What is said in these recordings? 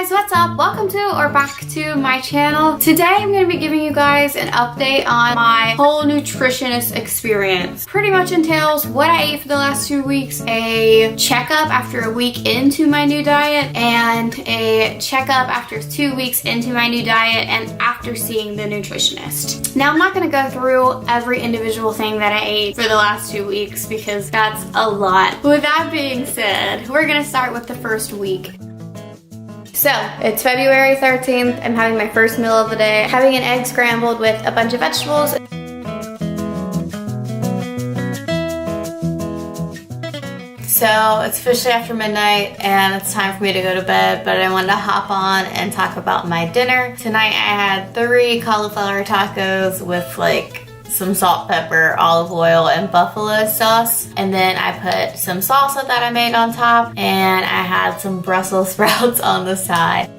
guys, what's up? Welcome to or back to my channel. Today I'm going to be giving you guys an update on my whole nutritionist experience. Pretty much entails what I ate for the last 2 weeks, a checkup after a week into my new diet, and a checkup after 2 weeks into my new diet and after seeing the nutritionist. Now I'm not going to go through every individual thing that I ate for the last 2 weeks because that's a lot. With that being said, we're going to start with the first week. So, it's February 13th. I'm having my first meal of the day. Having an egg scrambled with a bunch of vegetables. So, it's officially after midnight and it's time for me to go to bed, but I wanted to hop on and talk about my dinner. Tonight I had 3 cauliflower tacos with like some salt, pepper, olive oil, and buffalo sauce. And then I put some salsa that I made on top, and I had some Brussels sprouts on the side.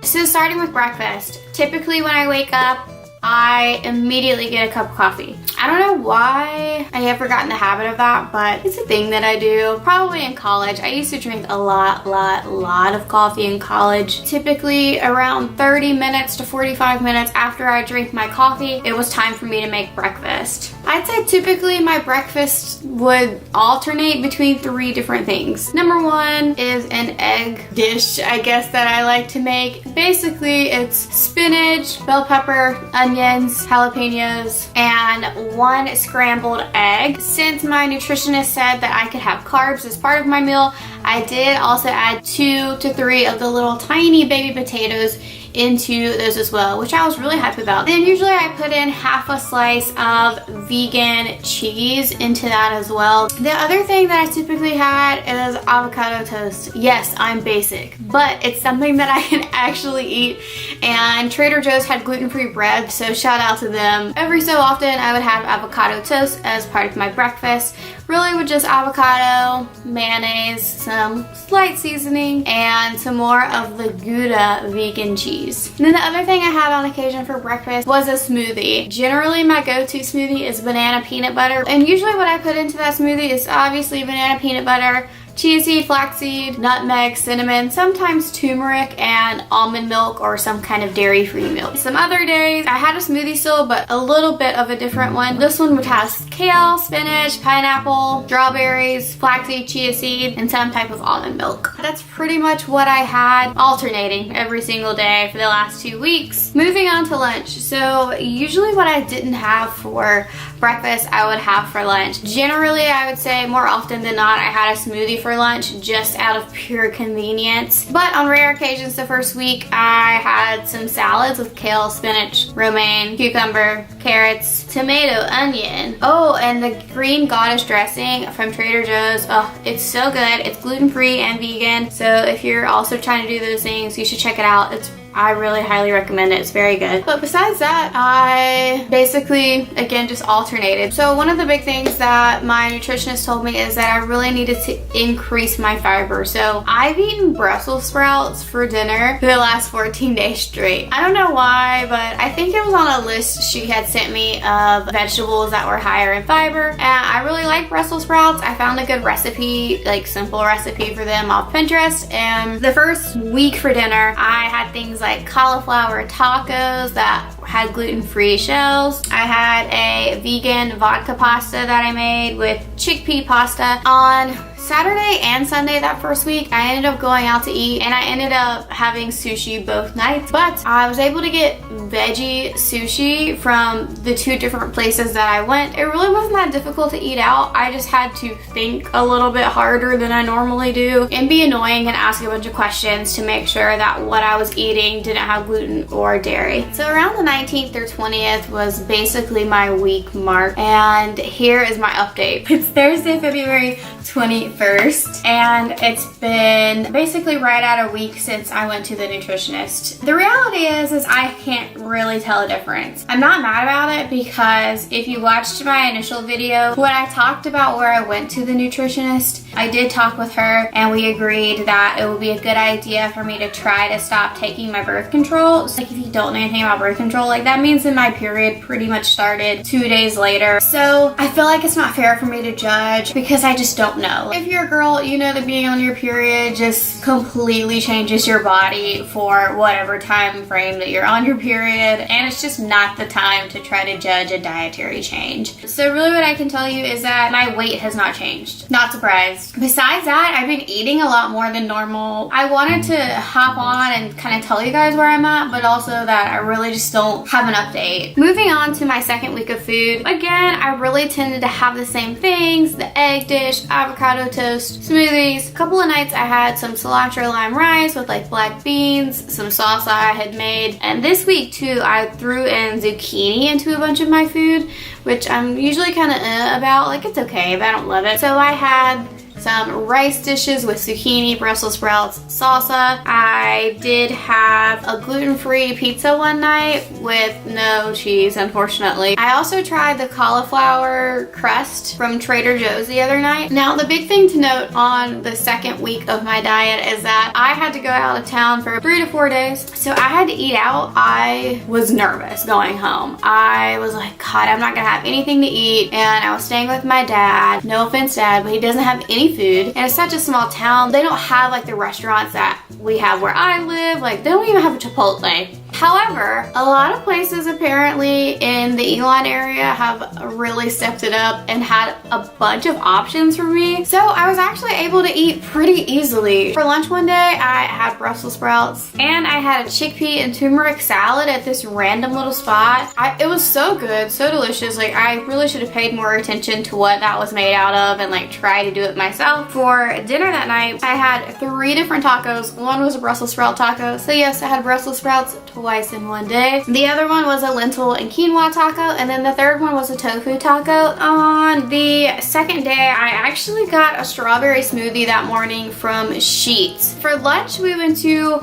So starting with breakfast, typically when I wake up, I immediately get a cup of coffee. I don't know why I have forgotten the habit of that, but it's a thing that I do. Probably in college. I used to drink a lot of coffee in college. Typically around 30 minutes to 45 minutes after I drink my coffee, it was time for me to make breakfast. I'd say typically my breakfast would alternate between 3 different things. Number 1 is an egg dish, I guess, that I like to make. Basically, it's spinach, bell pepper, onions, jalapenos, and 1 scrambled egg. Since my nutritionist said that I could have carbs as part of my meal, I did also add 2 to 3 of the little tiny baby potatoes into those as well, which I was really happy about. Then usually I put in half a slice of vegan cheese into that as well. The other thing that I typically had is avocado toast. Yes, I'm basic, but it's something that I can actually eat, and Trader Joe's had gluten-free bread, so shout out to them. Every so often I would have avocado toast as part of my breakfast, really with just avocado, mayonnaise, some slight seasoning, and some more of the Gouda vegan cheese. And then the other thing I had on occasion for breakfast was a smoothie. Generally my go-to smoothie is banana peanut butter, and usually what I put into that smoothie is obviously banana peanut butter, chia seed, flaxseed, nutmeg, cinnamon, sometimes turmeric, and almond milk or some kind of dairy-free milk. Some other days I had a smoothie still, but a little bit of a different one. This one would have kale, spinach, pineapple, strawberries, flaxseed, chia seed, and some type of almond milk. That's pretty much what I had, alternating every single day for the last 2 weeks. Moving on to lunch. So usually what I didn't have for breakfast, I would have for lunch. Generally, I would say more often than not, I had a smoothie for lunch just out of pure convenience. But on rare occasions the first week, I had some salads with kale, spinach, romaine, cucumber, carrots, tomato, onion. Oh, and the green goddess dressing from Trader Joe's. Oh, it's so good. It's gluten-free and vegan. So if you're also trying to do those things, you should check it out. I really highly recommend it. It's very good. But besides that, I basically, again, just alternated. So one of the big things that my nutritionist told me is that I really needed to increase my fiber. So I've eaten Brussels sprouts for dinner for the last 14 days straight. I don't know why, but I think it was on a list she had sent me of vegetables that were higher in fiber. And I really like Brussels sprouts. I found a good recipe, like simple recipe for them off Pinterest. And the first week for dinner, I had things like cauliflower tacos that had gluten-free shells. I had a vegan vodka pasta that I made with chickpea pasta. On Saturday and Sunday that first week, I ended up going out to eat, and I ended up having sushi both nights, but I was able to get veggie sushi from the 2 different places that I went. It really wasn't that difficult to eat out. I just had to think a little bit harder than I normally do and be annoying and ask a bunch of questions to make sure that what I was eating didn't have gluten or dairy. So around the 19th or 20th was basically my week mark, and here is my update. It's Thursday, February 21st, and it's been basically right at a week since I went to the nutritionist. The reality is I can't really tell a difference. I'm not mad about it because if you watched my initial video, when I talked about where I went to the nutritionist, I did talk with her and we agreed that it would be a good idea for me to try to stop taking my birth control. So like if you don't know anything about birth control, like that means that my period pretty much started 2 days later. So I feel like it's not fair for me to judge because I just don't know. If you're a girl, you know that being on your period just completely changes your body for whatever time frame that you're on your period, and it's just not the time to try to judge a dietary change. So really what I can tell you is that my weight has not changed. Not surprised. Besides that, I've been eating a lot more than normal. I wanted to hop on and kind of tell you guys where I'm at, but also that I really just don't have an update. Moving on to my second week of food. Again, I really tended to have the same things: the egg dish, avocado toast, smoothies. A couple of nights I had some cilantro lime rice with like black beans, some salsa I had made. And this week too, I threw in zucchini into a bunch of my food, which I'm usually kind of about. Like, it's okay if I don't love it. So I had some rice dishes with zucchini, Brussels sprouts, salsa. I did have a gluten-free pizza one night with no cheese, unfortunately. I also tried the cauliflower crust from Trader Joe's the other night. Now, the big thing to note on the second week of my diet is that I had to go out of town for 3 to 4 days, so I had to eat out. I was nervous going home. I was like, God, I'm not gonna have anything to eat, and I was staying with my dad. No offense, Dad, but he doesn't have any food, and it's such a small town. They don't have like the restaurants that we have where I live. Like, they don't even have a Chipotle. However, a lot of places apparently in the Elon area have really stepped it up and had a bunch of options for me. So I was actually able to eat pretty easily. For lunch one day, I had Brussels sprouts and I had a chickpea and turmeric salad at this random little spot. It was so good, so delicious. Like, I really should have paid more attention to what that was made out of and like try to do it myself. For dinner that night, I had 3 different tacos. One was a Brussels sprout taco. So yes, I had Brussels sprouts twice in one day. The other one was a lentil and quinoa taco, and then the third one was a tofu taco. On the second day, I actually got a strawberry smoothie that morning from Sheetz. For lunch, we went to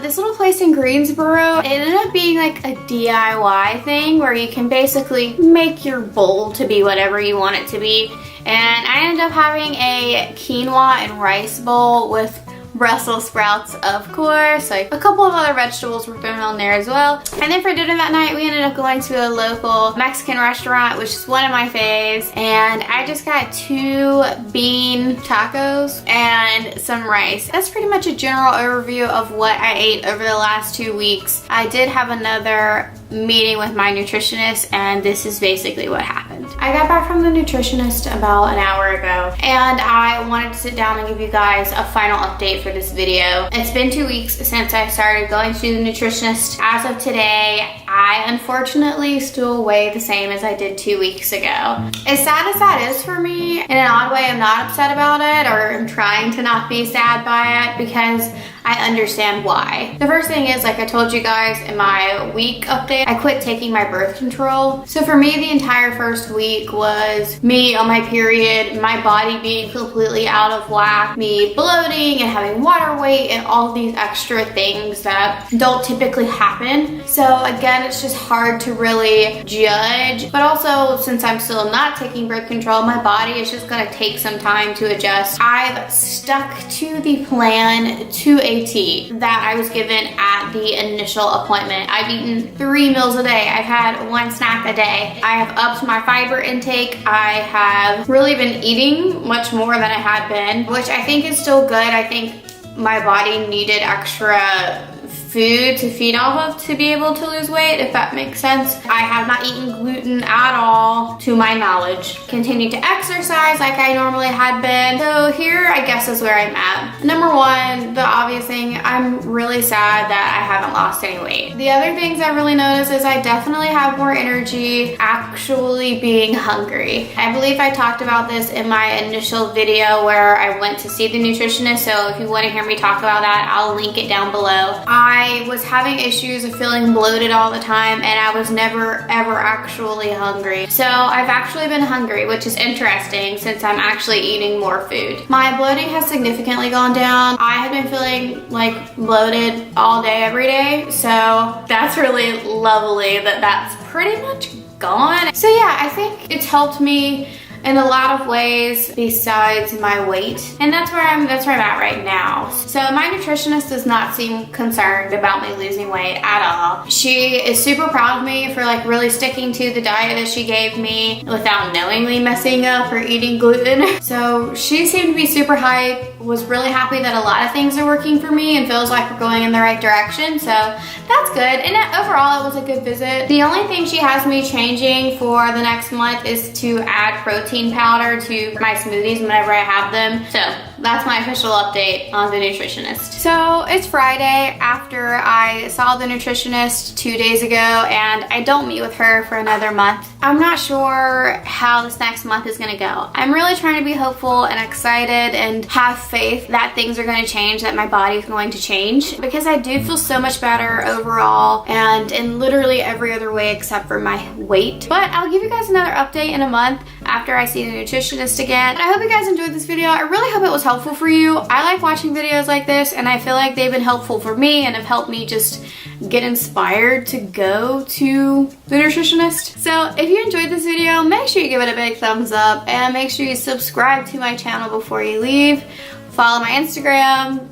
this little place in Greensboro. It ended up being like a DIY thing where you can basically make your bowl to be whatever you want it to be. And I ended up having a quinoa and rice bowl with Brussels sprouts, of course. Like, a couple of other vegetables were thrown on there as well. And then for dinner that night, we ended up going to a local Mexican restaurant, which is one of my faves. And I just got 2 bean tacos and some rice. That's pretty much a general overview of what I ate over the last 2 weeks. I did have another meeting with my nutritionist, and this is basically what happened. I got back from the nutritionist about an hour ago, and I wanted to sit down and give you guys a final update for this video. It's been 2 weeks since I started going to the nutritionist. As of today, I unfortunately still weigh the same as I did 2 weeks ago. As sad as that is for me, in an odd way, I'm not upset about it, or I'm trying to not be sad by it, because I understand why. The first thing is, like I told you guys in my week update, I quit taking my birth control. So for me, the entire first week was me on my period, my body being completely out of whack, me bloating and having water weight and all these extra things that don't typically happen. So again, it's just hard to really judge. But also, since I'm still not taking birth control, my body is just gonna take some time to adjust. I've stuck to the plan to a T that I was given at the initial appointment. I've eaten 3 meals a day. I've had 1 snack a day. I have upped my fiber intake. I have really been eating much more than I had been, which I think is still good. I think my body needed extra food to feed off of to be able to lose weight, if that makes sense. I have not eaten gluten at all, to my knowledge. Continue to exercise like I normally had been. So here, I guess, is where I'm at. Number 1, the obvious thing, I'm really sad that I haven't lost any weight. The other things I really noticed is I definitely have more energy actually being hungry. I believe I talked about this in my initial video where I went to see the nutritionist, so if you want to hear me talk about that, I'll link it down below. I was having issues of feeling bloated all the time, and I was never ever actually hungry. So I've actually been hungry, which is interesting since I'm actually eating more food. My bloating has significantly gone down. I have been feeling like bloated all day, every day. So that's really lovely that that's pretty much gone. So yeah, I think it's helped me in a lot of ways besides my weight. And that's where I'm at right now. So my nutritionist does not seem concerned about me losing weight at all. She is super proud of me for like really sticking to the diet that she gave me without knowingly messing up or eating gluten. So she seemed to be super hype, was really happy that a lot of things are working for me and feels like we're going in the right direction. So that's good. And overall, it was a good visit. The only thing she has me changing for the next month is to add protein powder to my smoothies whenever I have them. So that's my official update on the nutritionist. So it's Friday after I saw the nutritionist 2 days ago, and I don't meet with her for another month. I'm not sure how this next month is gonna go. I'm really trying to be hopeful and excited and have faith that things are gonna change, that my body is going to change, because I do feel so much better overall and in literally every other way except for my weight. But I'll give you guys another update in a month after I see the nutritionist again. I hope you guys enjoyed this video. I really hope it was helpful for you. I like watching videos like this, and I feel like they've been helpful for me and have helped me just get inspired to go to the nutritionist. So if you enjoyed this video, make sure you give it a big thumbs up and make sure you subscribe to my channel before you leave. Follow my Instagram.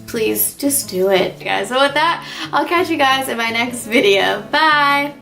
Please, just do it, guys. So with that, I'll catch you guys in my next video. Bye.